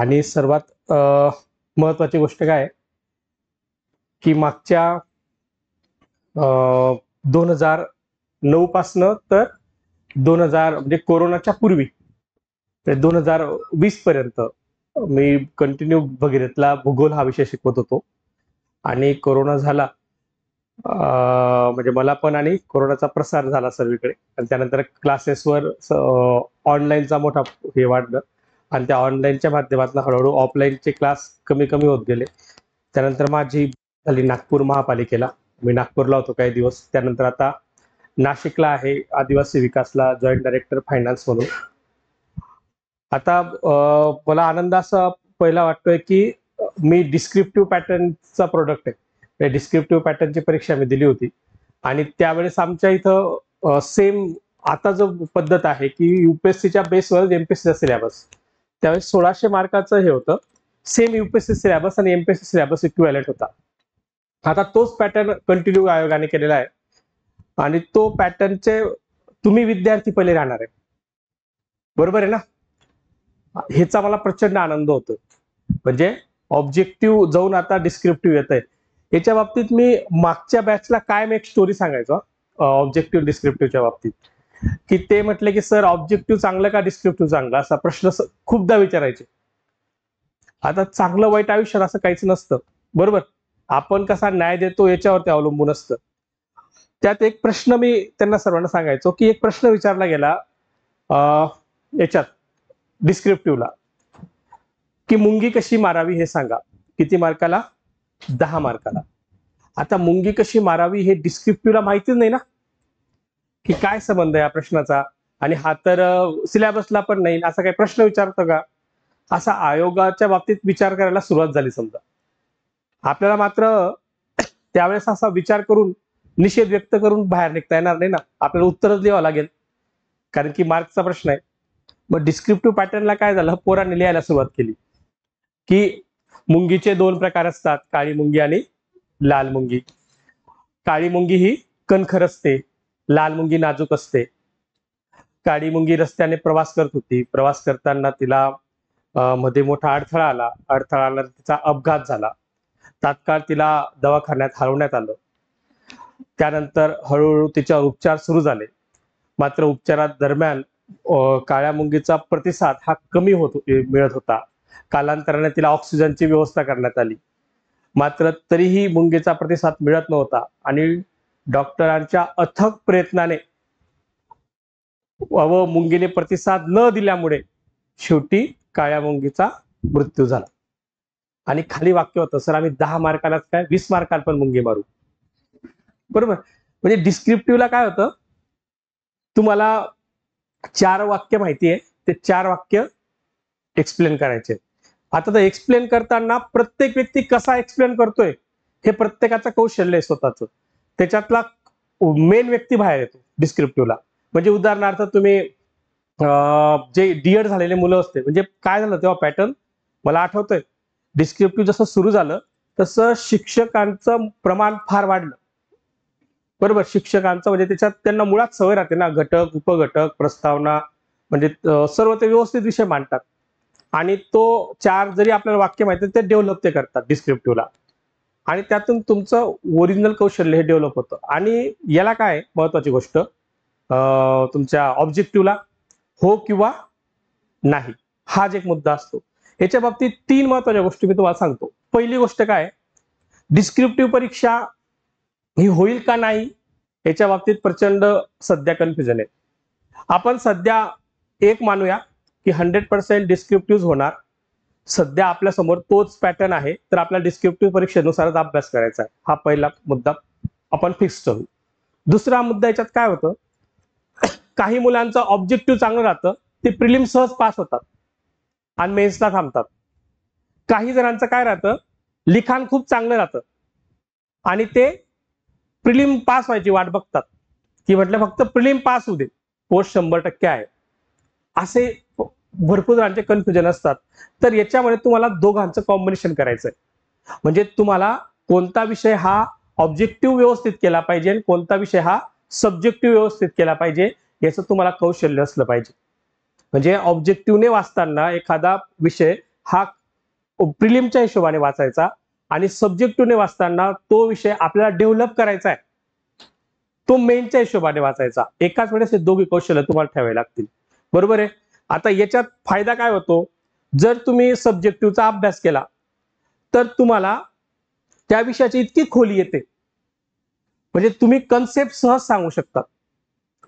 आणि सर्वात महत्त्वाची गोष्ट काय आहे, की मागच्या 2009 पासनं तर 2000 म्हणजे कोरोनाच्या पूर्वी ते 2020 पर्यंत मी कंटिन्यू भगीरथला भूगोल हा विषय शिकवत होतो. आणि कोरोना झाला, म्हणजे मला पण आणि कोरोनाचा प्रसार झाला सर्वीकडे आणि त्यानंतर क्लासेसवर ऑनलाईनचा मोठा हे वाढलं आणि त्या ऑनलाईनच्या माध्यमातून हळूहळू ऑफलाईनचे क्लास कमी कमी होत गेले. त्यानंतर माझी झाली नागपूर महापालिकेला. मी नागपूरला होतो काही दिवस. त्यानंतर आता नाशिकला आहे आदिवासी विकासला जॉईंट डायरेक्टर फायनान्स म्हणून. आता मला आनंद असा पहिला वाटतोय की मी डिस्क्रिप्टिव्ह पॅटर्नचा प्रोडक्ट आहे. डिस्क्रिप्टिव्ह पॅटर्नची परीक्षा मी दिली होती आणि त्यावेळेस आमच्या इथं सेम आता जो पद्धत आहे की युपीएससीच्या बेसवर एमपीएससीचा सिलेबस, त्यावेळेस 1600 मार्काचं हे होतं. सेम युपीएससी सिलेबस आणि एमपीएससी सिलेबस इक्विव्हॅलंट होता. आता तोच पॅटर्न कंटिन्यू आयोगाने केलेला आहे आणि तो पॅटर्नचे तुम्ही विद्यार्थी पहिले राहणार आहे, बरोबर आहे ना. ह्याचा मला प्रचंड आनंद होतो. म्हणजे ऑब्जेक्टिव्ह जाऊन आता डिस्क्रिप्टिव्ह येत आहे. याच्या बाबतीत मी मागच्या बॅचला कायम एक स्टोरी सांगायचो ऑब्जेक्टिव्ह डिस्क्रिप्टिव्हच्या बाबतीत, की ते म्हटले की सर ऑब्जेक्टिव्ह चांगलं का डिस्क्रिप्टिव्ह चांगला, असा प्रश्न खूपदा विचारायचे. आता चांगलं वाईट आयुष्यात असं काहीच नसतं, बरोबर. आपण कसा न्याय देतो याच्यावरती अवलंबून असतं. त्यात एक प्रश्न मी त्यांना सर्वांना सांगायचो की एक प्रश्न विचारला गेला याच्यात डिस्क्रिप्टिव्हला, की मुंगी कशी मारावी हे सांगा. किती मार्काला? 10 मार्काला. आता मुंगी कशी मारावी हे डिस्क्रिप्टिव्हला माहितीच नाही ना, की काय संबंध आहे या प्रश्नाचा. आणि हा तर सिलेबसला पण नाही. असा काही प्रश्न विचारतो का, असा आयोगाच्या बाबतीत विचार करायला सुरुवात झाली. समजा आपल्याला मात्र त्यावेळेस असा विचार करून निषेध व्यक्त करून बाहेर निघता येणार नाही ना, आपल्याला उत्तरच लिहावं लागेल, कारण की मार्कचा प्रश्न आहे. मग डिस्क्रिप्टिव्ह पॅटर्नला काय झालं, पोरांनी लिहायला सुरुवात केली की मुंगीचे 2 प्रकार असतात, काळी मुंगी आणि लाल मुंगी. काळी मुंगी ही कणखर असते, लाल मुंगी नाजूक असते. काळी मुंगी रस्त्याने प्रवास करत होती. प्रवास करताना तिला मध्ये मोठा अडथळा आला, तिचा अपघात झाला. तात्काळ तिला दवाखान्यात हलवण्यात आलं. त्यानंतर हळूहळू तिच्यावर उपचार सुरू झाले. मात्र उपचारात दरम्यान काळ्या मुंगीचा प्रतिसाद हा कमी मिळत होता. कालांतराने तिला ऑक्सिजनची व्यवस्था करण्यात आली. मात्र तरीही मुंगीचा प्रतिसाद मिळत नव्हता आणि डॉक्टरांच्या अथक प्रयत्नाने व मुंगीने प्रतिसाद न दिल्यामुळे शेवटी काळ्या मुंगीचा मृत्यू झाला. आणि खाली वाक्य होतं, सर आम्ही 10 मार्कालाच काय 20 मार्काला पण मुंगी मारू, बरोबर. म्हणजे डिस्क्रिप्टिव्हला काय होतं, तुम्हाला 4 वाक्य माहिती आहे, ते 4 वाक्य एक्सप्लेन करायचे. आता तर एक्सप्लेन करताना प्रत्येक व्यक्ती कसा एक्सप्लेन करतोय हे प्रत्येकाचं कौशल्य आहे स्वतःचं. त्याच्यातला मेन व्यक्ती बाहेर येतो डिस्क्रिप्टिव्हला. म्हणजे उदाहरणार्थ तुम्ही जे डीएड झालेले मुलं असते, म्हणजे काय झालं तेव्हा पॅटर्न मला आठवतंय, डिस्क्रिप्टिव्ह जसं सुरू झालं तसं शिक्षकांचं प्रमाण फार वाढलं, बरोबर. शिक्षकांचं म्हणजे त्याच्यात त्यांना मुळात सवय राहते ना, घटक उपघटक प्रस्तावना, म्हणजे सर्व ते व्यवस्थित विषय मांडतात. आणि तो 4 जरी आपल्याला वाक्य माहिती ते डेव्हलप ते करतात डिस्क्रिप्टिव्हला. आणि त्यातून तुमचं ओरिजिनल कौशल्य हे डेव्हलप होतं. आणि याला काय महत्वाची गोष्ट, तुमच्या ऑब्जेक्टिव्हला हो किंवा नाही हाच एक मुद्दा असतो. याच्या बाबतीत 3 महत्वाच्या गोष्टी मी तुम्हाला सांगतो. पहिली गोष्ट काय, डिस्क्रिप्टिव्ह परीक्षा ही होईल का नाही याच्या बाबतीत प्रचंड सध्या कन्फ्युजन आहे. आपण सध्या एक मानूया की 100% डिस्क्रिप्टिव्ह होणार. सध्या आपल्या समोर तोच पॅटर्न आहे, तर आपल्याला डिस्क्रिप्टिव्ह परीक्षेनुसारच अभ्यास करायचा आहे. हा पहिला मुद्दा आपण फिक्स करू. दुसरा मुद्दा याच्यात काय होतं, काही मुलांचं ऑब्जेक्टिव्ह चांगलं राहतं, ते प्रिलिम सहज पास होतात आणि मेन्सला थांबतात. काही जणांचं काय राहतं, लिखाण खूप चांगलं राहतं आणि ते प्रिलिम पास व्हायची वाट बघतात, की म्हटलं फक्त प्रिलिम पास होऊ दे, पोस्ट 100% आहे. असे भरपूर जणांचे कन्फ्युजन असतात. तर याच्यामध्ये तुम्हाला दोघांचं कॉम्बिनेशन करायचं आहे. म्हणजे तुम्हाला कोणता विषय हा ऑब्जेक्टिव्ह व्यवस्थित केला पाहिजे आणि कोणता विषय हा सब्जेक्टिव्ह व्यवस्थित केला पाहिजे, याचं तुम्हाला कौशल्य असलं पाहिजे. म्हणजे ऑब्जेक्टिव्हने वाचताना एखादा विषय हा प्रिलिमच्या हिशोबाने वाचायचा आणि सब्जेक्टिव्हने वाचताना तो विषय आपल्याला डेव्हलप करायचा आहे, तो मेनच्या हिशोबाने वाचायचा. एकाच वेळेस हे दोघी कौशल्य तुम्हाला ठेवावे लागतील. बरोबर आहे. आता याच्यात फायदा काय होतो, जर तुम्ही सब्जेक्टिव्हचा अभ्यास केला तर तुम्हाला त्या विषयाची इतकी खोली येते, म्हणजे तुम्ही कन्सेप्ट सहज सांगू शकतात.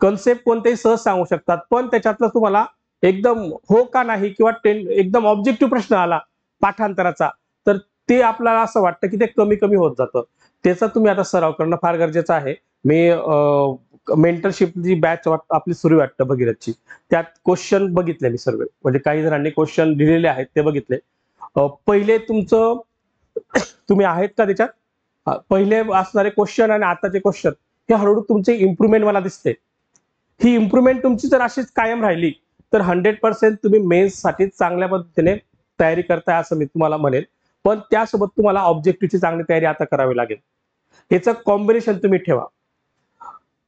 कन्सेप्ट कोणतेही सहज सांगू शकतात, पण त्याच्यातलं तुम्हाला एकदम हो का नाही किंवा एकदम ऑब्जेक्टिव्ह प्रश्न आला पाठांतराचा, तर ते आपल्याला असं वाटतं की ते कमी कमी होत जातं. त्याचा तुम्ही आता सराव करणं फार गरजेचं आहे. मी मेंटरशिपची बॅच आपली सुरू वाटतं भगीरथची, त्यात क्वेश्चन बघितले मी सर्व, म्हणजे काही जणांनी क्वेश्चन दिलेले आहेत ते बघितले. पहिले तुमचं तुम्ही आहेत का त्याच्यात, पहिले असणारे क्वेश्चन आणि आताचे क्वेश्चन हे हळूहळू तुमचे इम्प्रुव्हमेंट मला दिसते. ही इम्प्रुव्हमेंट तुमची जर अशीच कायम राहिली तर 100% तुम्ही मेन्स साठी चांगल्या पद्धतीने तयारी करताय असं मी तुम्हाला म्हणेल. पण त्यासोबत तुम्हाला ऑब्जेक्टिव्हची चांगली तयारी आता करावी लागेल. याचं कॉम्बिनेशन तुम्ही ठेवा.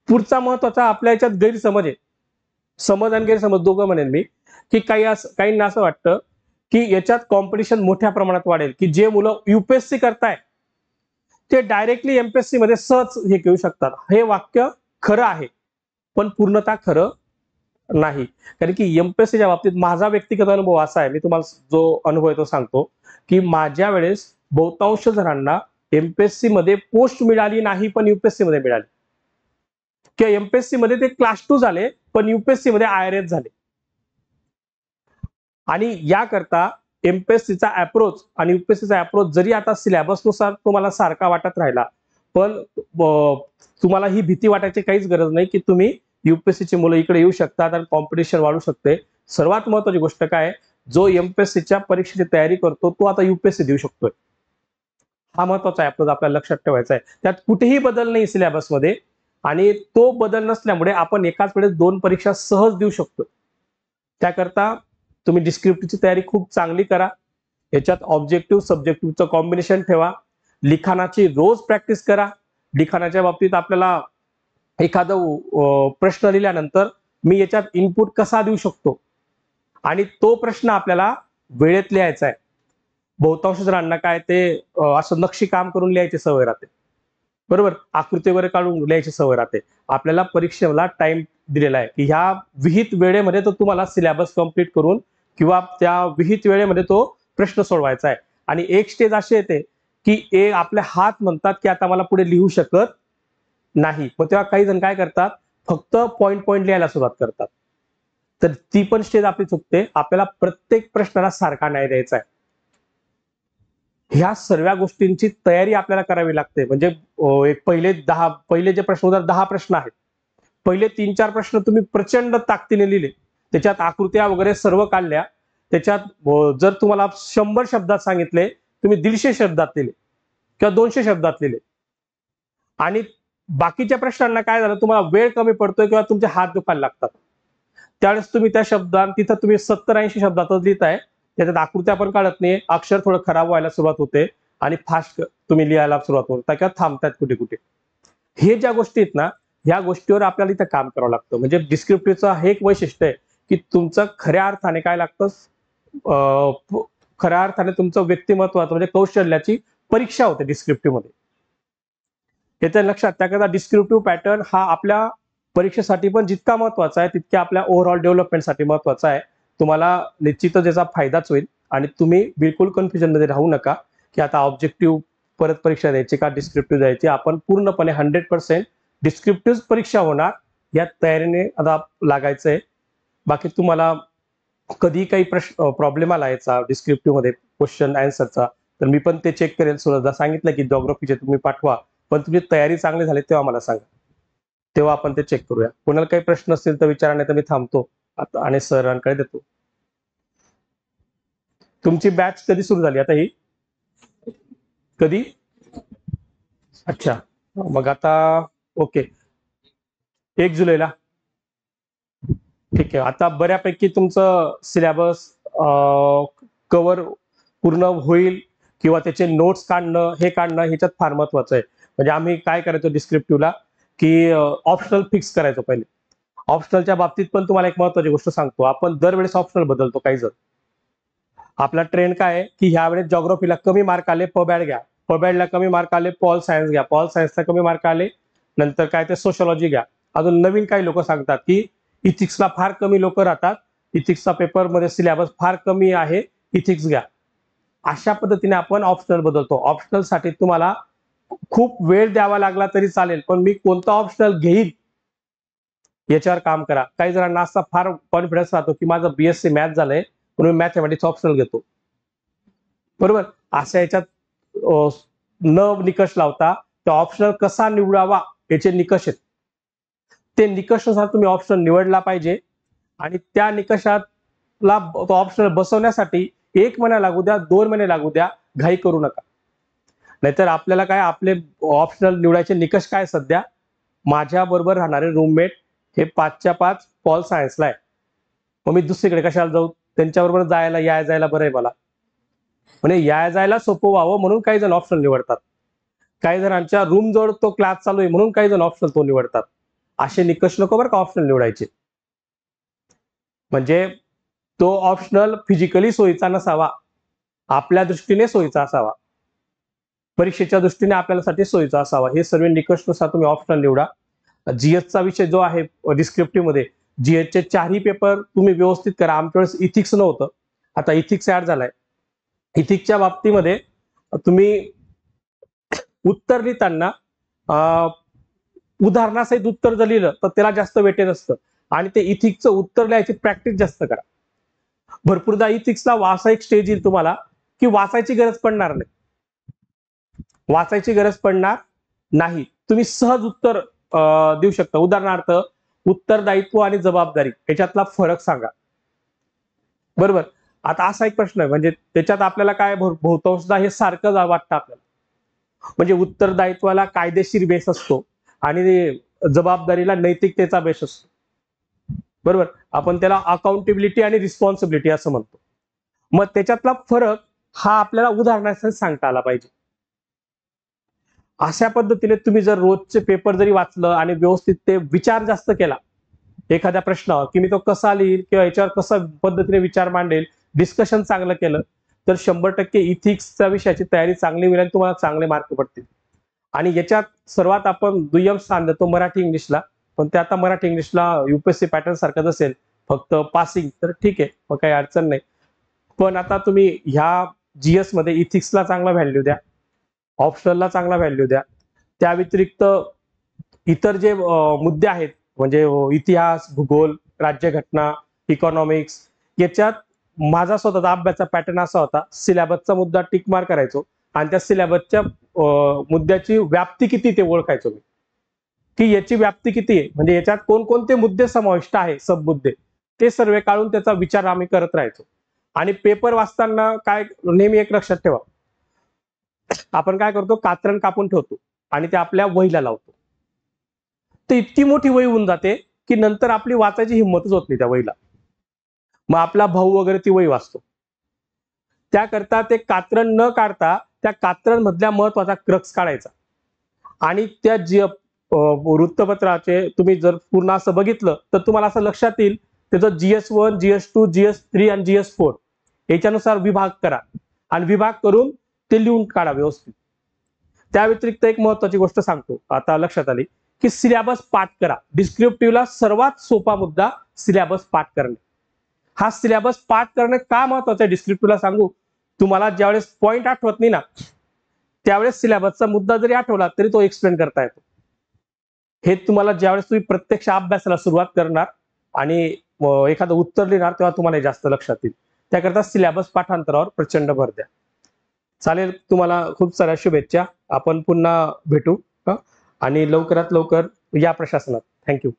पुढचा महत्वाचा आपल्या याच्यात गैरसमज आहे. समज आणि गैरसमज दोघं म्हणेन मी, की काहींना असं वाटतं की याच्यात कॉम्पिटिशन मोठ्या प्रमाणात वाढेल, की जे मुलं युपीएससी करताय ते डायरेक्टली एमपीएससी मध्ये सहज हे घेऊ शकतात. हे वाक्य खरं आहे, पण पूर्णतः खरं नाही. कारण की एमपीएससीच्या बाबतीत माझा व्यक्तिगत अनुभव असा आहे, मी तुम्हाला जो अनुभव आहे तो सांगतो, की माझ्या वेळेस बहुतांश जणांना एमपीएससी मध्ये पोस्ट मिळाली नाही, पण युपीएससी मध्ये मिळाली. किंवा एमपीएससी मध्ये ते क्लास 2 झाले, पण युपीएससी मध्ये आयआरएस झाले. आणि याकरता एमपीएससीचा अप्रोच आणि युपीएससीचा अप्रोच जरी आता सिलेबसनुसार तुम्हाला सारखा वाटत राहिला, पण तुम्हाला ही भीती वाटायची काहीच गरज नाही, की तुम्ही युपीएससीची मुलं इकडे येऊ शकतात आणि कॉम्पिटिशन वाढू शकते. सर्वात महत्वाची गोष्ट काय, जो एमपीएससीच्या परीक्षेची तयारी करतो तो आता युपीएससी देऊ शकतोय. हा महत्वाचा अप्रोच आपल्याला लक्षात ठेवायचा आहे. त्यात कुठेही बदल नाही सिलेबसमध्ये आणि तो बदल नसल्यामुळे आपण एकाच वेळेस 2 परीक्षा सहज देऊ शकतो. त्याकरता तुम्ही डिस्क्रिप्टिव्हची तयारी खूप चांगली करा. याच्यात ऑब्जेक्टिव्ह सब्जेक्टिव्हचं कॉम्बिनेशन ठेवा. लिखाणाची रोज प्रॅक्टिस करा. लिखाणाच्या बाबतीत आपल्याला एखादा प्रश्न लिहिल्यानंतर मी याच्यात इनपुट कसा देऊ शकतो आणि तो प्रश्न आपल्याला वेळेत लिहायचा आहे. बहुतांश जणांना काय ते असं नक्षी काम करून लिहायची सवय राहते. बरोबर, आकृती वगैरे काढून लिहायची सवय राहते. आपल्याला परीक्षेला टाइम दिलेला आहे, की ह्या विहित वेळेमध्ये तो तुम्हाला सिलेबस कंप्लीट करून किंवा त्या विहित वेळेमध्ये तो प्रश्न सोडवायचा आहे. आणि एक स्टेज अशी येते, की आपले हात म्हणतात, की आता मला पुढे लिहू शकत नाही. मग तेव्हा काही जण काय करतात, फक्त पॉइंट पॉइंट लिहायला सुरुवात करतात. तर ती पण स्टेज आपली चुकते. आपल्याला प्रत्येक प्रश्नाला सारखा न्याय द्यायचा आहे. ह्या सर्व गोष्टींची तयारी आपल्याला करावी लागते. म्हणजे एक पहिले जे प्रश्न उत्तर 10 प्रश्न आहेत. पहिले 3-4 प्रश्न तुम्ही प्रचंड ताकदीने लिहिले. त्याच्यात आकृत्या वगैरे सर्व काढल्या. त्याच्यात जर तुम्हाला 100 शब्दात सांगितले, तुम्ही 150 शब्दात लिहिले किंवा 200 शब्दात लिहिले. आणि बाकीच्या प्रश्नांना काय झालं, तुम्हाला वेळ कमी पडतोय किंवा तुमचे हात दुखायला लागतात. त्यावेळेस तुम्ही त्या शब्दात तिथं तुम्ही 70-80 शब्दातच लिहिताय. त्याच्यात आकृत्या पण काढत नाही, अक्षर थोडं खराब व्हायला सुरुवात होते आणि फास्ट तुम्ही लिहायला सुरुवात होते किंवा थांबतायत कुठे कुठे. हे ज्या गोष्टी आहेत ना, ह्या गोष्टीवर आपल्याला इथं काम करावं लागतं. म्हणजे डिस्क्रिप्टिव्हचं हे एक वैशिष्ट्य आहे, की तुमचं खऱ्या अर्थाने काय लागतं, खऱ्या अर्थाने तुमचं व्यक्तिमत्वाचं म्हणजे कौशल्याची परीक्षा होते डिस्क्रिप्टिव्ह मध्ये. हे लक्षात, त्याकरता डिस्क्रिप्टिव्ह पॅटर्न हा आपल्या परीक्षेसाठी पण जितका महत्वाचा आहे, तितक्या आपल्या ओव्हरऑल डेव्हलपमेंटसाठी महत्वाचा आहे. तुम्हाला निश्चितच याचा फायदाच होईल आणि तुम्ही बिलकुल कन्फ्युजन मध्ये राहू नका, की आता ऑब्जेक्टिव्ह परत परीक्षा द्यायची का डिस्क्रिप्टिव्ह द्यायची. आपण पूर्णपणे 100% डिस्क्रिप्टिव्ह परीक्षा होणार या तयारीने आता लागायचंय. बाकी तुम्हाला कधी काही प्रॉब्लेम आला याचा डिस्क्रिप्टिव्ह मध्ये क्वेश्चन आन्सरचा, तर मी पण ते चेक करेल. सुरुवातीला सांगितलं की जॉग्राफीचे तुम्ही पाठवा, पण तुमची तयारी चांगली झाली तेव्हा मला सांगा, तेव्हा आपण ते चेक करूया. कोणाला काही प्रश्न असतील तर विचारा, नाही तर मी थांबतो आता आणि सरांकडे देतो. तुमची बॅच कधी सुरू झाली आता ही, कधी? अच्छा, मग आता ओके, 1 जुलैला. ठीक आहे. आता बऱ्यापैकी तुमचं सिलेबस कव्हर पूर्ण होईल किंवा त्याचे नोट्स काढणं हे काढणं ह्याच्यात फार महत्वाचं आहे. म्हणजे आम्ही काय करायचो डिस्क्रिप्टिव्हला, की ऑप्शनल फिक्स करायचो पहिले. ऑप्शनलच्या बाबतीत पण तुम्हाला एक महत्वाची गोष्ट सांगतो, आपण दरवेळेस ऑप्शनल बदलतो काही जण. आपला ट्रेंड काय आहे की ह्या वेळेस जॉग्राफीला कमी मार्क आले, पबॅड घ्या, पबॅडला कमी मार्क आले, पॉल सायन्स घ्या, पॉल सायन्सला कमी मार्क आले, नंतर काय ते सोशॉलॉजी घ्या. अजून नवीन काही लोक सांगतात की इथिक्सला फार कमी लोक राहतात, इथिक्सचा पेपरमध्ये सिलेबस फार कमी आहे, इथिक्स घ्या. अशा पद्धतीने आपण ऑप्शनल बदलतो. ऑप्शनल साठी तुम्हाला खूप वेळ द्यावा लागला तरी चालेल, पण मी कोणता ऑप्शनल घेईल याच्यावर काम करा. काही जणांना असा फार कॉन्फिडन्स राहतो की माझं बीएससी मॅथ झालंय म्हणून मॅथमॅटिक्स ऑप्शनल घेतो. बरोबर, अशा याच्यात न निकष लावता तो ऑप्शनल कसा निवडावा याचे निकष आहेत. ते निकषानुसार तुम्ही ऑप्शन निवडला पाहिजे आणि त्या निकषातला तो ऑप्शनल बसवण्यासाठी 1 महिना लागू द्या, 2 महिने लागू द्या, घाई करू नका. नाहीतर आपल्याला काय आपले ऑप्शनल निवडायचे निकष काय सध्या, माझ्या बरोबर राहणारे रूममेट हे 5च्या 5 पॉल सायन्सला आहे, मग मी दुसरीकडे कशाला जाऊ, त्यांच्याबरोबर जायला जायला बरं आहे मला. म्हणजे जायला सोपं व्हावं म्हणून काही जण ऑप्शनल निवडतात. काही जणांच्या रूम जवळ तो क्लास चालू आहे म्हणून काही जण ऑप्शनल तो निवडतात. असे निकष नको बरं का ऑप्शनल निवडायचे. म्हणजे तो ऑप्शनल फिजिकली सोयीचा नसावा, आपल्या दृष्टीने सोयीचा असावा, परीक्षेच्या दृष्टीने आपल्यासाठी सोयीचा असावा. हे सर्व निकषनुसार तुम्ही ऑप्शनल निवडा. जीएसचा विषय जो आहे डिस्क्रिप्टिव्ह मध्ये, जीएसचे 4ही पेपर तुम्ही व्यवस्थित करा. आमच्या वेळेस इथिक्स नव्हतं, आता इथिक्स ऍड झालाय. इथिक्सच्या बाबतीमध्ये तुम्ही उत्तर लिहिताना उदाहरणासहित उत्तर जर लिहिलं तर त्याला जास्त वेटेज असतं आणि ते इथिक्सचं उत्तर लिहायची प्रॅक्टिस जास्त करा. भरपूरदा इथिक्सला वाचा एक स्टेज येईल तुम्हाला की वाचायची गरज पडणार नाही, वाचायची गरज पडणार नाही, तुम्ही सहज उत्तर देऊ शकता. उदाहरणार्थ उत्तरदायित्व आणि जबाबदारी याच्यातला फरक सांगा. बरोबर, आता असा एक प्रश्न आहे, म्हणजे त्याच्यात आपल्याला काय बहुतांशदा हे सारखं वाटतं आपल्याला. म्हणजे उत्तरदायित्वाला कायदेशीर बेस असतो आणि जबाबदारीला नैतिकतेचा बेस असतो. बरोबर, आपण त्याला अकाउंटेबिलिटी आणि रिस्पॉन्सिबिलिटी असं म्हणतो. मग त्याच्यातला फरक हा आपल्याला उदाहरणासहित सांगता आला पाहिजे. अशा पद्धतीने तुम्ही जर रोजचे पेपर जरी वाचलं आणि व्यवस्थित ते विचार जास्त केला एखाद्या प्रश्नावर की मी तो कसा लिहिल किंवा याच्यावर कसा पद्धतीने विचार मांडेल, डिस्कशन चांगलं केलं तर 100% इथिक्सच्या विषयाची तयारी चांगली होईल आणि तुम्हाला चांगले मार्क पडतील. आणि याच्यात सर्वात आपण दुय्यम स्थान देतो मराठी इंग्लिशला, पण ते आता मराठी इंग्लिशला युपीएससी पॅटर्न सारखंच असेल, फक्त पासिंग, तर ठीक आहे, मग काही अडचण नाही. पण आता तुम्ही ह्या जीएस मध्ये इथिक्सला चांगला व्हॅल्यू द्या, ऑप्शनलला चांगला व्हॅल्यू द्या. त्या व्यतिरिक्त इतर जे मुद्दे आहेत म्हणजे इतिहास, भूगोल, राज्यघटना, इकॉनॉमिक्स, याच्यात माझा स्वतःचा अभ्यासाचा पॅटर्न असा होता, सिलेबसचा मुद्दा टिक मार्क करायचो आणि त्या सिलेबसच्या मुद्द्याची व्याप्ती किती ते ओळखायचो मी, की याची व्याप्ती किती आहे, म्हणजे याच्यात कोणकोणते मुद्दे समाविष्ट आहे, सब मुद्दे, ते सर्व काढून त्याचा विचार आम्ही करत राहायचो. आणि पेपर वाचताना काय नेहमी एक लक्षात ठेवा, आपण काय करतो, कात्रण कापून ठेवतो आणि ते आपल्या वहीला लावतो. तर इतकी मोठी वही होऊन जाते की नंतर आपली वाचायची हिंमतच होत नाही त्या वहीला. मग आपला भाऊ वगैरे ती वही वाचतो. त्याकरता ते कात्रण न काढता त्या कात्रण मधल्या महत्वाचा क्रक्स काढायचा आणि त्या जी वृत्तपत्राचे तुम्ही जर पूर्ण असं बघितलं तर तुम्हाला असं लक्षात येईल त्याचं GS1, GS2, GS3 आणि GS4 याच्यानुसार विभाग करा आणि विभाग करून ते लिहून काढा व्यवस्थित. त्या व्यतिरिक्त एक महत्वाची गोष्ट सांगतो, आता लक्षात आली, की सिलेबस पाठ करा. डिस्क्रिप्टिव्हला सर्वात सोपा मुद्दा सिलेबस पाठ करणे. हा सिलेबस पाठ करणे का महत्वाचं आहे डिस्क्रिप्टिव्हला सांगू, तुम्हाला ज्यावेळेस पॉइंट आठवत नाही ना त्यावेळेस सिलेबसचा मुद्दा जरी आठवला तरी तो एक्सप्लेन करता येतो. हे तुम्हाला ज्यावेळेस तुम्ही प्रत्यक्ष अभ्यासाला सुरुवात करणार आणि एखादं उत्तर लिहिणार तेव्हा तुम्हाला जास्त लक्षात येईल. त्याकरता सिलेबस पाठांतरावर प्रचंड भर द्या. चालेल, तुम्हाला खूप साऱ्या शुभेच्छा. आपण पुन्हा भेटू आणि लवकरात लवकर या प्रशासनात. थँक्यू.